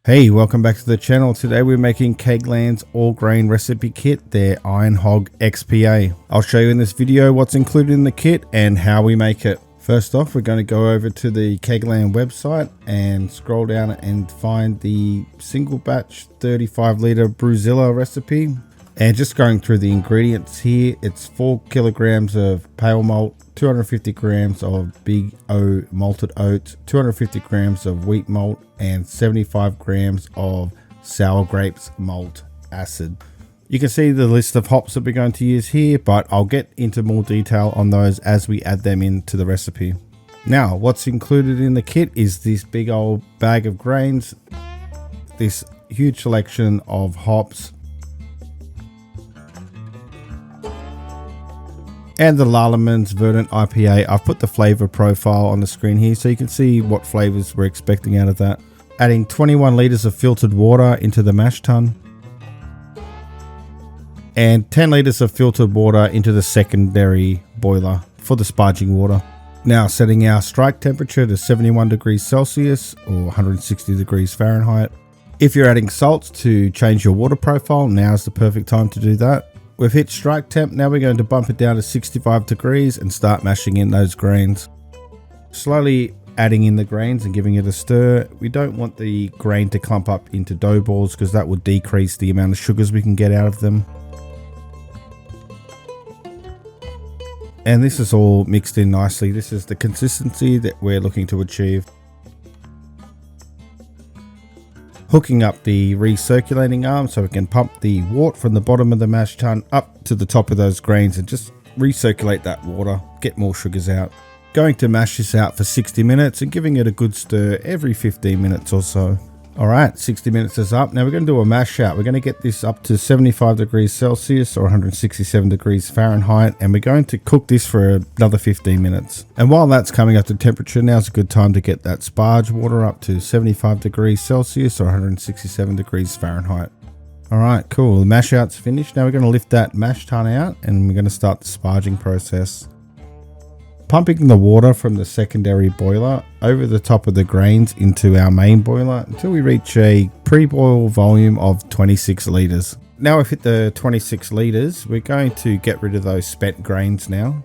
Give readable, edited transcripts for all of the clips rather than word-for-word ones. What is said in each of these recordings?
Hey, welcome back to the channel. Today we're making KegLand's all grain recipe kit, their Iron Hog XPA. I'll show you in this video what's included in the kit and how we make it. First off, we're going to go over to the KegLand website and scroll down and find the single batch 35 litre Brewzilla recipe. And just going through the ingredients here, it's 4 kilograms of pale malt, 250 grams of Big O malted oats, 250 grams of wheat malt, and 75 grams of sour grapes malt acid. You can see the list of hops that we're going to use here, but I'll get into more detail on those as we add them into the recipe. Now, what's included in the kit is this big old bag of grains, this huge selection of hops, and the Lallemand Verdant IPA. I've put the flavor profile on the screen here so you can see what flavors we're expecting out of that. Adding 21 liters of filtered water into the mash tun, and 10 liters of filtered water into the secondary boiler for the sparging water. Now setting our strike temperature to 71 degrees Celsius or 160 degrees Fahrenheit. If you're adding salts to change your water profile, now's the perfect time to do that. We've hit strike temp, now we're going to bump it down to 65 degrees and start mashing in those grains. Slowly adding in the grains and giving it a stir. We don't want the grain to clump up into dough balls because that will decrease the amount of sugars we can get out of them. And this is all mixed in nicely. This is the consistency that we're looking to achieve. Hooking up the recirculating arm so we can pump the wort from the bottom of the mash tun up to the top of those grains and just recirculate that water, get more sugars out. Going to mash this out for 60 minutes and giving it a good stir every 15 minutes or so. Alright, 60 minutes is up. Now we're going to do a mash out. We're going to get this up to 75 degrees Celsius or 167 degrees Fahrenheit, and we're going to cook this for another 15 minutes. And while that's coming up to temperature, now's a good time to get that sparge water up to 75 degrees Celsius or 167 degrees Fahrenheit. Alright, cool. The mash out's finished. Now we're going to lift that mash tun out and we're going to start the sparging process. Pumping the water from the secondary boiler over the top of the grains into our main boiler until we reach a pre-boil volume of 26 litres. Now we've hit the 26 litres, we're going to get rid of those spent grains now.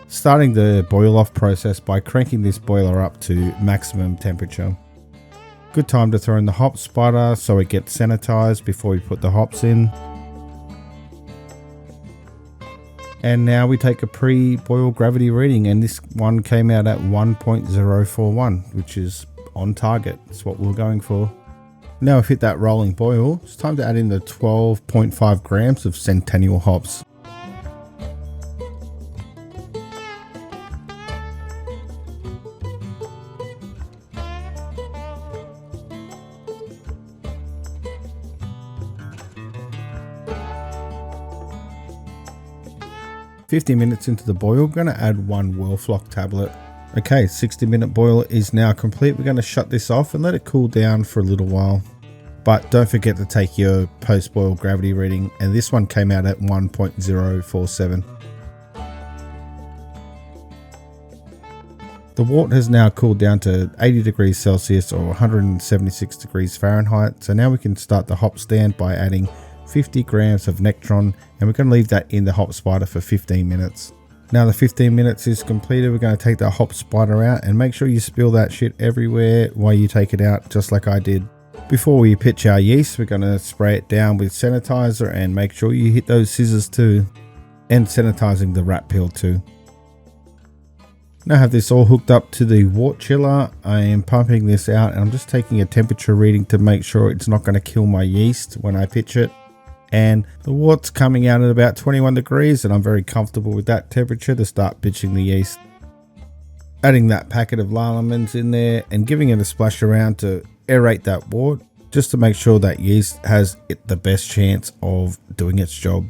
Starting the boil off process by cranking this boiler up to maximum temperature. Good time to throw in the hop spider so it gets sanitized before we put the hops in. And now we take a pre-boil gravity reading, and this one came out at 1.041, which is on target. That's what we're going for. Now we've hit that rolling boil, it's time to add in the 12.5 grams of Centennial hops. "50 minutes into the boil, we're going to add 1 Whirlfloc tablet. Okay, 60-minute boil is now complete. We're going to shut this off and let it cool down for a little while. But don't forget to take your post-boil gravity reading, and this one came out at 1.047. The wort has now cooled down to 80 degrees Celsius or 176 degrees Fahrenheit. So now we can start the hop stand by adding 50 grams of Nectron, and we're going to leave that in the hop spider for 15 minutes. Now the 15 minutes is completed, we're going to take the hop spider out and make sure you spill that shit everywhere while you take it out, just like I did. Before we pitch our yeast, we're going to spray it down with sanitizer and make sure you hit those scissors too, and sanitizing the rat peel too. Now I have this all hooked up to the wort chiller. I am pumping this out and I'm just taking a temperature reading to make sure it's not going to kill my yeast when I pitch it. And the wort's coming out at about 21 degrees and I'm very comfortable with that temperature to start pitching the yeast. Adding that packet of Lallemans in there and giving it a splash around to aerate that wort, just to make sure that yeast has the best chance of doing its job.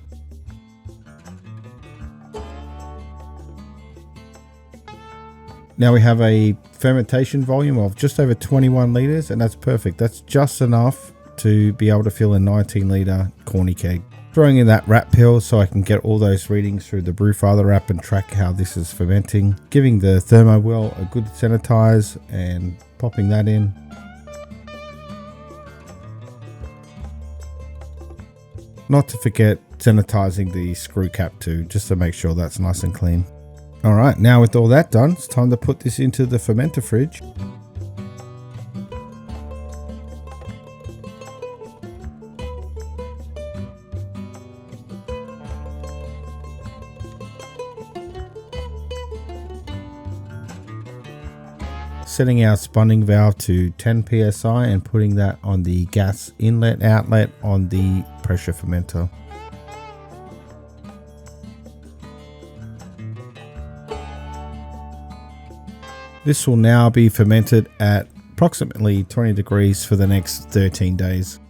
Now we have a fermentation volume of just over 21 litres, and that's perfect. That's just enough to be able to fill a 19 litre corny keg. Throwing in that rat pill so I can get all those readings through the Brewfather app and track how this is fermenting. Giving the thermo well a good sanitize and popping that in. Not to forget sanitizing the screw cap too, just to make sure that's nice and clean. Alright, now with all that done, it's time to put this into the fermenter fridge. Setting our spunding valve to 10 psi and putting that on the gas inlet outlet on the pressure fermenter. This will now be fermented at approximately 20 degrees for the next 13 days.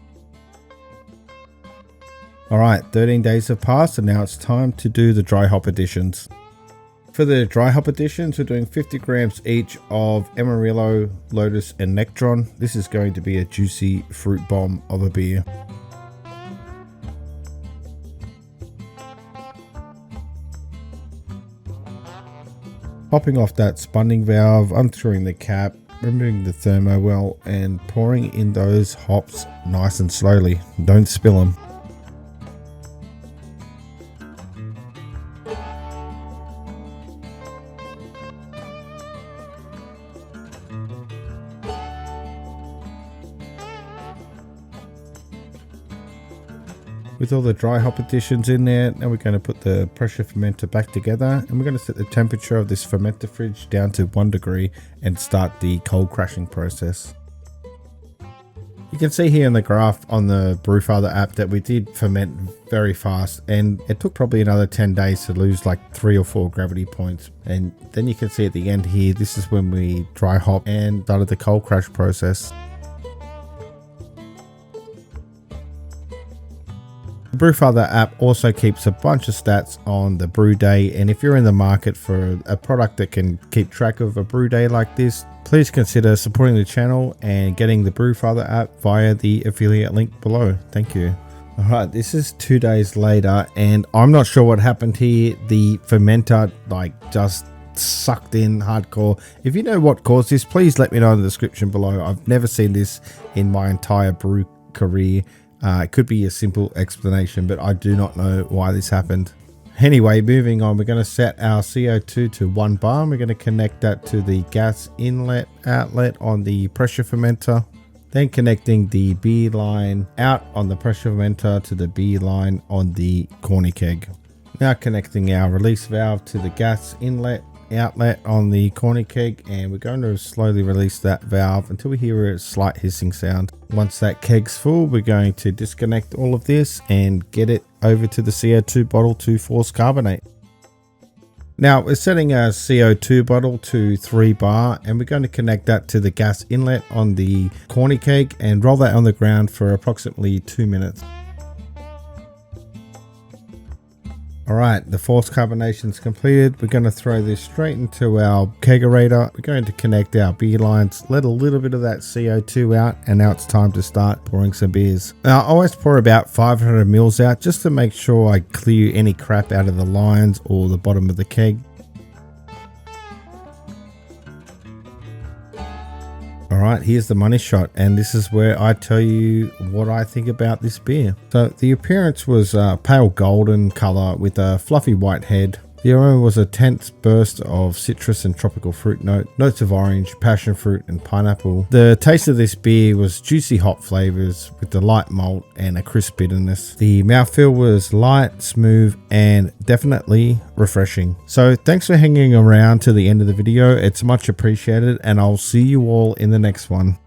Alright, 13 days have passed and now it's time to do the dry hop additions. For the dry hop additions, we're doing 50 grams each of Amarillo, Lotus and Nectron. This is going to be a juicy fruit bomb of a beer. Popping off that spunding valve, unscrewing the cap, removing the thermo well and pouring in those hops nice and slowly. Don't spill them. With all the dry hop additions in there, now we're going to put the pressure fermenter back together and we're going to set the temperature of this fermenter fridge down to 1 degree and start the cold crashing process. You can see here in the graph on the Brewfather app that we did ferment very fast and it took probably another 10 days to lose like 3 or 4 gravity points. And then you can see at the end here, this is when we dry hop and started the cold crash process. The Brewfather app also keeps a bunch of stats on the brew day, and if you're in the market for a product that can keep track of a brew day like this, please consider supporting the channel and getting the Brewfather app via the affiliate link below. Thank you. Alright, this is 2 days later and I'm not sure what happened here. The fermenter just sucked in hardcore. If you know what caused this, please let me know in the description below. I've never seen this in my entire brew career. It could be a simple explanation, but I do not know why this happened. Anyway, moving on, we're going to set our CO2 to 1 bar. And we're going to connect that to the gas inlet outlet on the pressure fermenter. Then connecting the B line out on the pressure fermenter to the B line on the corny keg. Now connecting our release valve to the gas inlet outlet on the corny keg, and we're going to slowly release that valve until we hear a slight hissing sound. Once that keg's full, we're going to disconnect all of this and get it over to the CO2 bottle to force carbonate. Now we're setting our CO2 bottle to 3 bar and we're going to connect that to the gas inlet on the corny keg and roll that on the ground for approximately 2 minutes. Alright, the forced carbonation is completed. We're going to throw this straight into our kegerator. We're going to connect our beer lines, let a little bit of that CO2 out, and now it's time to start pouring some beers. Now, I always pour about 500 mils out just to make sure I clear any crap out of the lines or the bottom of the keg. Alright, here's the money shot, and this is where I tell you what I think about this beer. So the appearance was pale golden color with a fluffy white head. The aroma was a tense burst of citrus and tropical fruit notes of orange, passion fruit and pineapple. The taste of this beer was juicy hop flavors with the light malt and a crisp bitterness. The mouthfeel was light, smooth and definitely refreshing. So thanks for hanging around to the end of the video. It's much appreciated and I'll see you all in the next one.